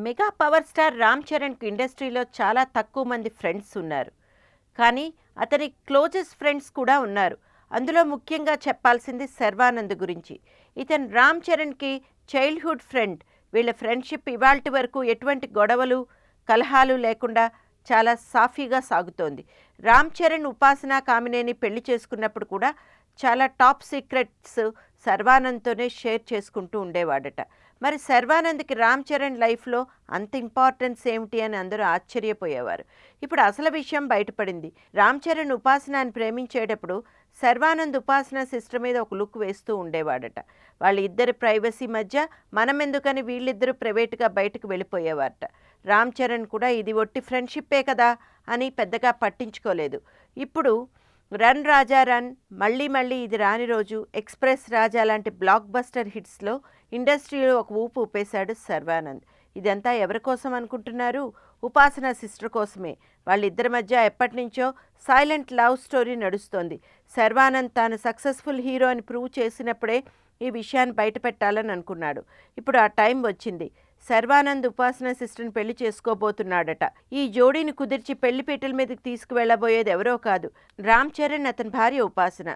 Mega power star Ram చరణ్‌కు ఇండస్ట్రీలో చాలా తక్కువ మంది ఫ్రెండ్స్ ఉన్నారు. కానీ అతని క్లోజెస్ట్ ఫ్రెండ్స్ కూడా ఉన్నారు. అందులో ముఖ్యంగా చెప్పాల్సింది శర్వానంద్ గురించి. ఇతను రామ్ చరణ్‌కి చైల్డ్‌హుడ్ ఫ్రెండ్. వీళ్ళ ఫ్రెండ్‌షిప్ ఇవాల్టి వరకు ఎటువంటి గొడవలు, కలహాలు లేకుండా చాలా సాఫీగా సాగుతోంది. రామ్ చరణ్, ఉపాసన కామినేని పెళ్లి చేసుకున్నప్పుడు కూడా చాలా టాప్ సీక్రెట్స్ శర్వానంద్‌తోనే షేర్ చేసుకుంటూ ఉండేవాడట. మరి శర్వానంద్‌కి రామ్ చరణ్ లైఫ్‌లో అంత ఇంపార్టెన్స్ ఏమిటి అని అందరూ ఆశ్చర్యపోయేవారు. ఇప్పుడు అసలు విషయం బయటపడింది. రామ్ చరణ్ ఉపాసనని ప్రేమించేటప్పుడు శర్వానంద్ ఉపాసన సిస్టర్ మీద ఒక లుక్ వేస్తూ ఉండేవాడట. వాళ్ళ ఇద్దరి ప్రైవసీ మధ్య మనమెందుకని వీళ్ళిద్దరూ ప్రైవేట్‌గా బయటకు వెళ్ళిపోయేవారట. రామ్ చరణ్ కూడా ఇది ఒట్టి ఫ్రెండ్‌షిప్పే కదా అని పెద్దగా పట్టించుకోలేదు. ఇప్పుడు 'రన్ రాజా రన్', 'మళ్ళీ మళ్ళీ ఇది రాని రోజు', 'ఎక్స్‌ప్రెస్ రాజా' లాంటి బ్లాక్ బస్టర్ హిట్స్‌లో ఇండస్ట్రీలో ఒక ఊపు ఊపేశాడు శర్వానంద్. ఇదంతా ఎవరి కోసం అనుకుంటున్నారు? ఉపాసన సిస్టర్ కోసమే. వాళ్ళిద్దరి మధ్య ఎప్పటినుంచో సైలెంట్ లవ్ స్టోరీ నడుస్తోంది. శర్వానంద్ తాను సక్సెస్ఫుల్ హీరో అని ప్రూవ్ చేసినప్పుడే ఈ విషయాన్ని బయటపెట్టాలని అనుకున్నాడు. ఇప్పుడు ఆ టైం వచ్చింది. శర్వానంద్ ఉపాసన సిస్టర్ని పెళ్లి చేసుకోబోతున్నాడట. ఈ జోడీని కుదిర్చి పెళ్లిపీటల మీదకి తీసుకువెళ్ళబోయేది ఎవరో కాదు, రామ్ చరణ్, అతని భార్య ఉపాసన.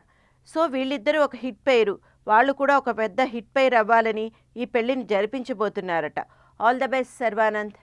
సో వీళ్ళిద్దరూ ఒక హిట్ పెయిర్. వాళ్ళు కూడా ఒక పెద్ద హిట్ పెయిర్ అవ్వాలని ఈ పెళ్లిని జరిపించబోతున్నారట. All the best Sharwanand.